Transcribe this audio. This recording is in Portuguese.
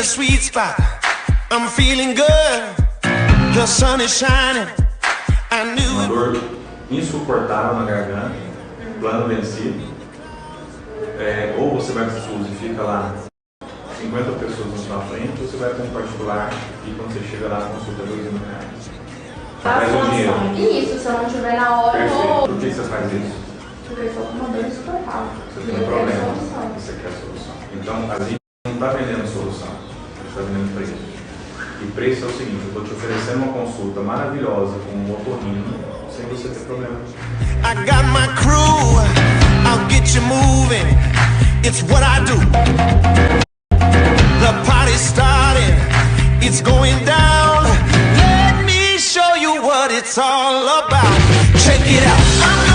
sweet spot. I'm feeling good. The sun is shining. I knew uma dor insuportável na garganta, plano vencido. Ou você vai para o SUS e fica lá 50 pessoas na sua frente, ou você vai para um particular e quando você chega lá, a consulta é R$2.000. Faz o dinheiro. Isso, se eu não tiver na hora, perfeito. Por que você faz isso? Porque eu sou com uma dor insuportável. Você tem um problema. Você quer a solução. Então, a gente não está vendendo solução, a gente está vendendo preço. E preço é o seguinte, eu estou te oferecendo uma consulta maravilhosa com um otorrino, sem você ter problema. I got my crew, I'll get you moving. It's what I do. The party's starting, it's going down. Let me show you what it's all about. Check it out.